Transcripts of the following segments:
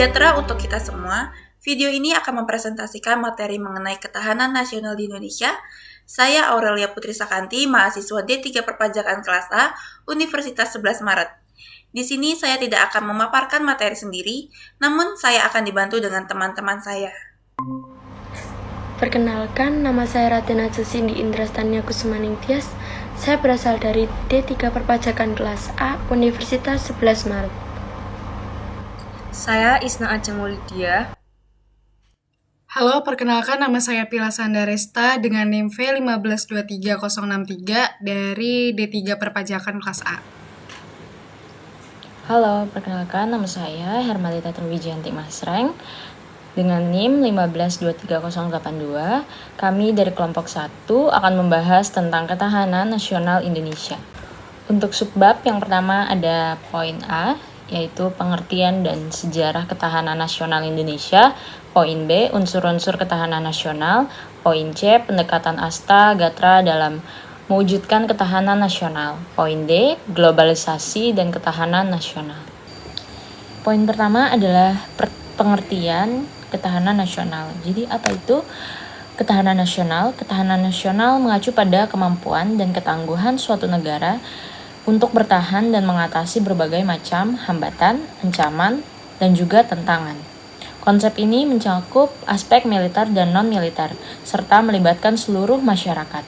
Sejahtera untuk kita semua, video ini akan mempresentasikan materi mengenai ketahanan nasional di Indonesia. Saya Aurelia Putri Sakanti, mahasiswa D3 Perpajakan kelas A, Universitas 11 Maret. Di sini saya tidak akan memaparkan materi sendiri, namun saya akan dibantu dengan teman-teman saya. Perkenalkan, nama saya Ratina Susindi Indrastania Kusumaning Tias. Saya berasal dari D3 Perpajakan kelas A, Universitas 11 Maret. Saya Isna Aja Maulidia. Halo, perkenalkan nama saya Pila Sandaresta dengan NIM V1523063 dari D3 Perpajakan kelas A. Halo, perkenalkan nama saya Hermalita Truwijianti Masreng dengan NIM 1523082. Kami dari kelompok 1 akan membahas tentang ketahanan nasional Indonesia. Untuk subbab yang pertama ada poin A, yaitu pengertian dan sejarah ketahanan nasional Indonesia. Poin B, unsur-unsur ketahanan nasional. Poin C, pendekatan Asta Gatra dalam mewujudkan ketahanan nasional. Poin D, globalisasi dan ketahanan nasional. Poin pertama adalah pengertian ketahanan nasional. Jadi apa itu ketahanan nasional? Ketahanan nasional mengacu pada kemampuan dan ketangguhan suatu negara untuk bertahan dan mengatasi berbagai macam hambatan, ancaman, dan juga tantangan. Konsep ini mencakup aspek militer dan non-militer, serta melibatkan seluruh masyarakat.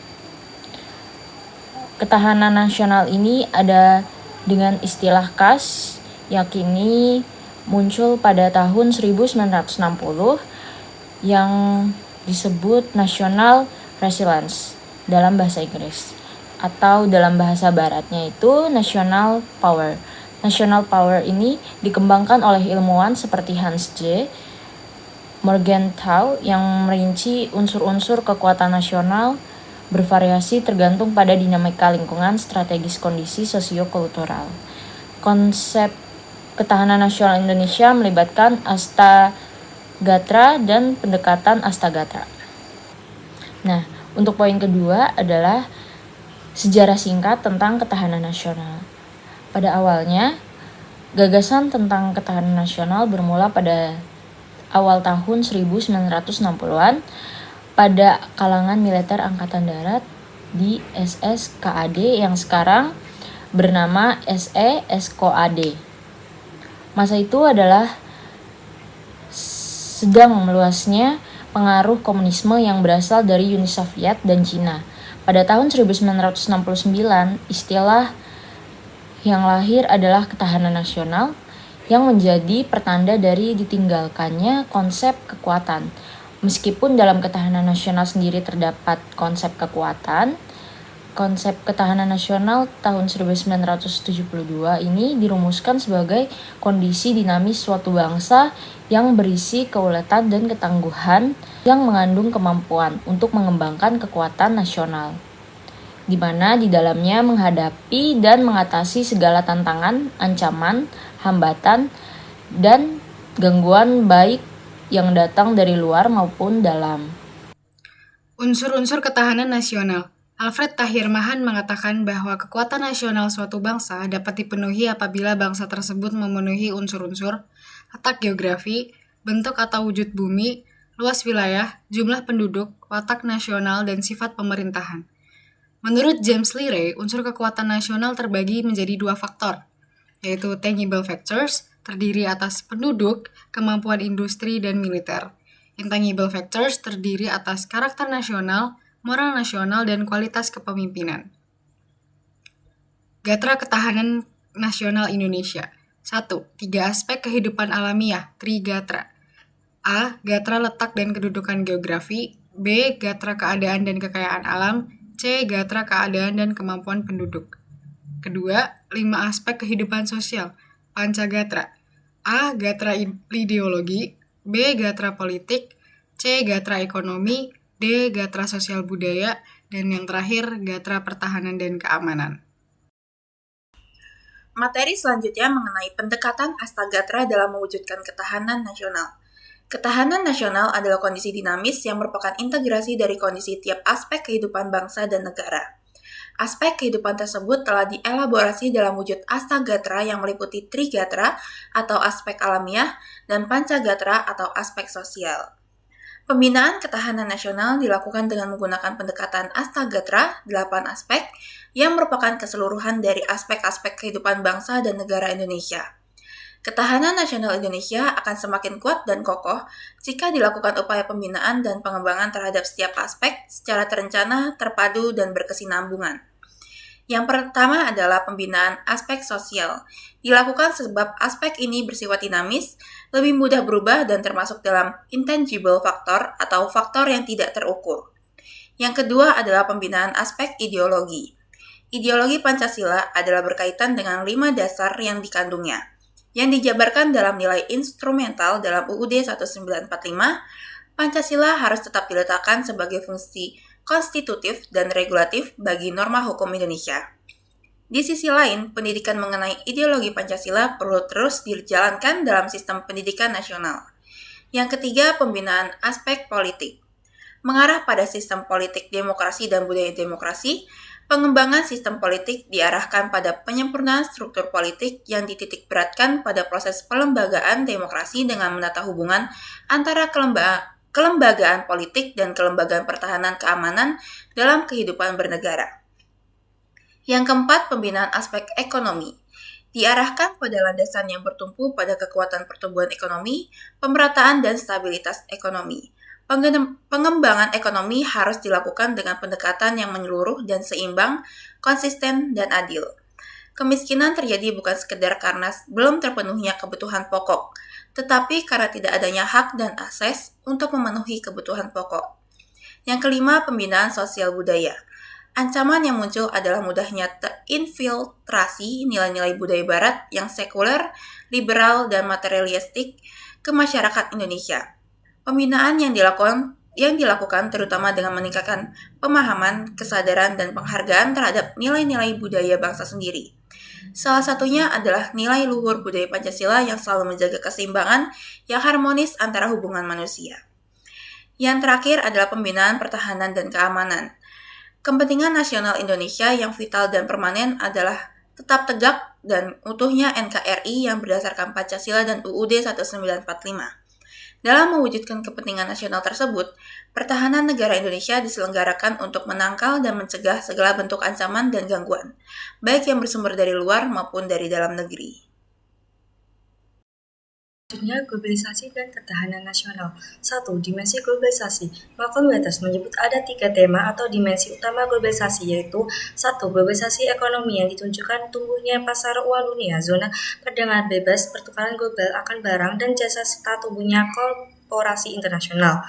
Ketahanan nasional ini ada dengan istilah khas, yakni muncul pada tahun 1960 yang disebut National Resilience dalam bahasa Inggris. Atau dalam bahasa baratnya itu national power. National power ini dikembangkan oleh ilmuwan seperti Hans J. Morgenthau yang merinci unsur-unsur kekuatan nasional bervariasi tergantung pada dinamika lingkungan, strategis kondisi sosiokultural. Konsep ketahanan nasional Indonesia melibatkan Asta Gatra dan pendekatan Asta Gatra. Nah, untuk poin kedua adalah sejarah singkat tentang ketahanan nasional. Pada awalnya, gagasan tentang ketahanan nasional bermula pada awal tahun 1960-an pada kalangan militer Angkatan Darat di SSKAD yang sekarang bernama SE-SKOAD. Masa itu adalah sedang meluasnya pengaruh komunisme yang berasal dari Uni Soviet dan Cina. Pada tahun 1969, istilah yang lahir adalah ketahanan nasional yang menjadi pertanda dari ditinggalkannya konsep kekuatan. Meskipun dalam ketahanan nasional sendiri terdapat konsep kekuatan, konsep ketahanan nasional tahun 1972 ini dirumuskan sebagai kondisi dinamis suatu bangsa yang berisi keuletan dan ketangguhan yang mengandung kemampuan untuk mengembangkan kekuatan nasional, di mana di dalamnya menghadapi dan mengatasi segala tantangan, ancaman, hambatan, dan gangguan baik yang datang dari luar maupun dalam. Unsur-unsur ketahanan nasional. Alfred Tahir Mahan mengatakan bahwa kekuatan nasional suatu bangsa dapat dipenuhi apabila bangsa tersebut memenuhi unsur-unsur letak geografi, bentuk atau wujud bumi, luas wilayah, jumlah penduduk, watak nasional, dan sifat pemerintahan. Menurut James Leary, unsur kekuatan nasional terbagi menjadi dua faktor, yaitu tangible factors, terdiri atas penduduk, kemampuan industri, dan militer. Intangible factors terdiri atas karakter nasional, moral nasional, dan kualitas kepemimpinan. Gatra ketahanan nasional Indonesia. 1. 3 aspek kehidupan alamiah, Trigatra. A. Gatra letak dan kedudukan geografi. B. Gatra keadaan dan kekayaan alam. C. Gatra keadaan dan kemampuan penduduk. Kedua, 5 aspek kehidupan sosial, Pancagatra. A. Gatra ideologi. B. Gatra politik. C. Gatra ekonomi. D. Gatra sosial budaya. Dan yang terakhir, Gatra pertahanan dan keamanan. Materi selanjutnya mengenai pendekatan Asta Gatra dalam mewujudkan ketahanan nasional. Ketahanan nasional adalah kondisi dinamis yang merupakan integrasi dari kondisi tiap aspek kehidupan bangsa dan negara. Aspek kehidupan tersebut telah dielaborasi dalam wujud Astagatra yang meliputi Trigatra atau aspek alamiah dan Pancagatra atau aspek sosial. Pembinaan ketahanan nasional dilakukan dengan menggunakan pendekatan Astagatra 8 aspek yang merupakan keseluruhan dari aspek-aspek kehidupan bangsa dan negara Indonesia. Ketahanan nasional Indonesia akan semakin kuat dan kokoh jika dilakukan upaya pembinaan dan pengembangan terhadap setiap aspek secara terencana, terpadu, dan berkesinambungan. Yang pertama adalah pembinaan aspek sosial. Dilakukan sebab aspek ini bersifat dinamis, lebih mudah berubah dan termasuk dalam intangible factor atau faktor yang tidak terukur. Yang kedua adalah pembinaan aspek ideologi. Ideologi Pancasila adalah berkaitan dengan 5 dasar yang dikandungnya, yang dijabarkan dalam nilai instrumental dalam UUD 1945, Pancasila harus tetap diletakkan sebagai fungsi konstitutif dan regulatif bagi norma hukum Indonesia. Di sisi lain, pendidikan mengenai ideologi Pancasila perlu terus dijalankan dalam sistem pendidikan nasional. Yang ketiga, pembinaan aspek politik. Mengarah pada sistem politik demokrasi dan budaya demokrasi, pengembangan sistem politik diarahkan pada penyempurnaan struktur politik yang dititik beratkan pada proses pelembagaan demokrasi dengan menata hubungan antara kelembagaan politik dan kelembagaan pertahanan keamanan dalam kehidupan bernegara. Yang keempat, pembinaan aspek ekonomi. Diarahkan pada landasan yang bertumpu pada kekuatan pertumbuhan ekonomi, pemerataan dan stabilitas ekonomi. Pengembangan ekonomi harus dilakukan dengan pendekatan yang menyeluruh dan seimbang, konsisten, dan adil. Kemiskinan terjadi bukan sekedar karena belum terpenuhinya kebutuhan pokok, tetapi karena tidak adanya hak dan akses untuk memenuhi kebutuhan pokok. Yang kelima, pembinaan sosial budaya. Ancaman yang muncul adalah mudahnya terinfiltrasi nilai-nilai budaya barat yang sekuler, liberal, dan materialistik ke masyarakat Indonesia. Pembinaan yang dilakukan terutama dengan meningkatkan pemahaman, kesadaran, dan penghargaan terhadap nilai-nilai budaya bangsa sendiri. Salah satunya adalah nilai luhur budaya Pancasila yang selalu menjaga keseimbangan yang harmonis antara hubungan manusia. Yang terakhir adalah pembinaan pertahanan dan keamanan. Kepentingan nasional Indonesia yang vital dan permanen adalah tetap tegak dan utuhnya NKRI yang berdasarkan Pancasila dan UUD 1945. Dalam mewujudkan kepentingan nasional tersebut, pertahanan negara Indonesia diselenggarakan untuk menangkal dan mencegah segala bentuk ancaman dan gangguan, baik yang bersumber dari luar maupun dari dalam negeri. Selanjutnya, globalisasi dan ketahanan nasional. 1. Dimensi globalisasi. Malcolm Winters menyebut ada 3 tema atau dimensi utama globalisasi, yaitu 1. Globalisasi ekonomi yang ditunjukkan tumbuhnya pasar uang dunia, zona perdagangan bebas, pertukaran global akan barang dan jasa, serta tumbuhnya korporasi internasional.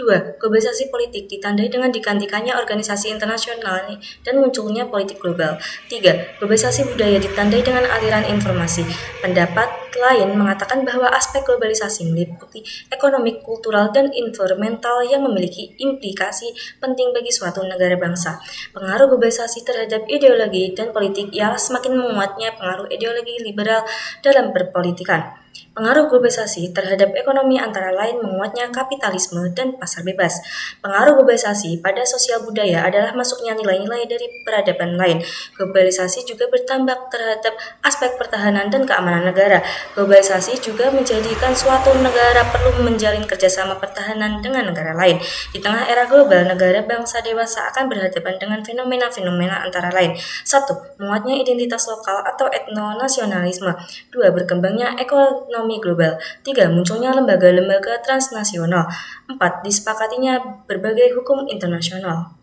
2. Globalisasi politik ditandai dengan digantikannya organisasi internasional dan munculnya politik global. 3. Globalisasi budaya ditandai dengan aliran informasi. Pendapat lain mengatakan bahwa aspek globalisasi meliputi ekonomi, kultural, dan environmental yang memiliki implikasi penting bagi suatu negara bangsa. Pengaruh globalisasi terhadap ideologi dan politik ialah semakin menguatnya pengaruh ideologi liberal dalam berpolitikan. Pengaruh globalisasi terhadap ekonomi antara lain menguatnya kapitalisme dan pasar bebas. Pengaruh globalisasi pada sosial budaya adalah masuknya nilai-nilai dari peradaban lain. Globalisasi juga berdampak terhadap aspek pertahanan dan keamanan negara. Globalisasi juga menjadikan suatu negara perlu menjalin kerjasama pertahanan dengan negara lain. Di tengah era global, negara bangsa dewasa akan berhadapan dengan fenomena-fenomena antara lain. 1. Menguatnya identitas lokal atau etnonasionalisme. 2. Berkembangnya ekonomi global. 3. Munculnya lembaga-lembaga transnasional. 4. Disepakatinya berbagai hukum internasional.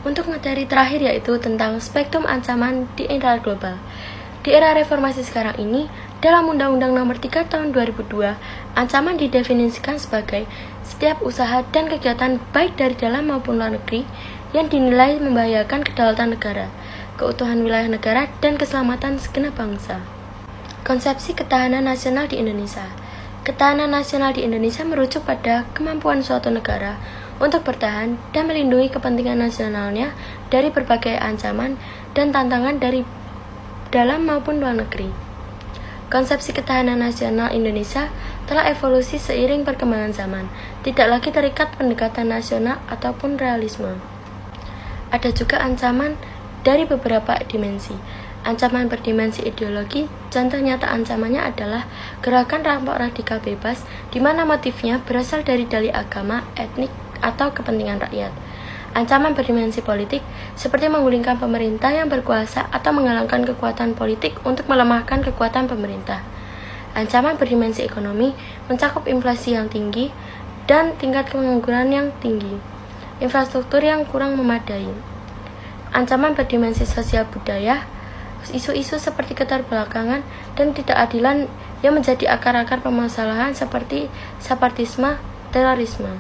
Untuk materi terakhir yaitu tentang spektrum ancaman di era global. Di era reformasi sekarang ini, dalam Undang-Undang Nomor 3 Tahun 2002, ancaman didefinisikan sebagai setiap usaha dan kegiatan baik dari dalam maupun luar negeri yang dinilai membahayakan kedaulatan negara, keutuhan wilayah negara, dan keselamatan segenap bangsa. Konsepsi ketahanan nasional di Indonesia. Ketahanan nasional di Indonesia merujuk pada kemampuan suatu negara untuk bertahan dan melindungi kepentingan nasionalnya dari berbagai ancaman dan tantangan dari dalam maupun luar negeri. Konsepsi ketahanan nasional Indonesia telah evolusi seiring perkembangan zaman, tidak lagi terikat pendekatan nasional ataupun realisme. Ada juga ancaman dari beberapa dimensi. Ancaman berdimensi ideologi, contoh nyata ancamannya adalah gerakan rampok radikal bebas, di mana motifnya berasal dari dalih agama, etnik, atau kepentingan rakyat. Ancaman berdimensi politik, seperti menggulingkan pemerintah yang berkuasa atau menghilangkan kekuatan politik untuk melemahkan kekuatan pemerintah. Ancaman berdimensi ekonomi mencakup inflasi yang tinggi dan tingkat pengangguran yang tinggi, infrastruktur yang kurang memadai. Ancaman berdimensi sosial budaya, isu-isu seperti keterbelakangan dan ketidakadilan yang menjadi akar-akar permasalahan seperti separatisme, terorisme.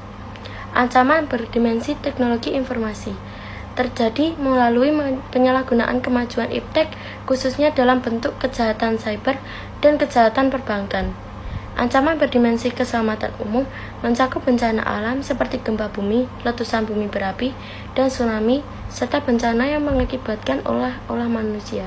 Ancaman berdimensi teknologi informasi terjadi melalui penyalahgunaan kemajuan iptek, khususnya dalam bentuk kejahatan cyber dan kejahatan perbankan. Ancaman berdimensi keselamatan umum mencakup bencana alam seperti gempa bumi, letusan bumi berapi, dan tsunami, serta bencana yang mengakibatkan olah manusia.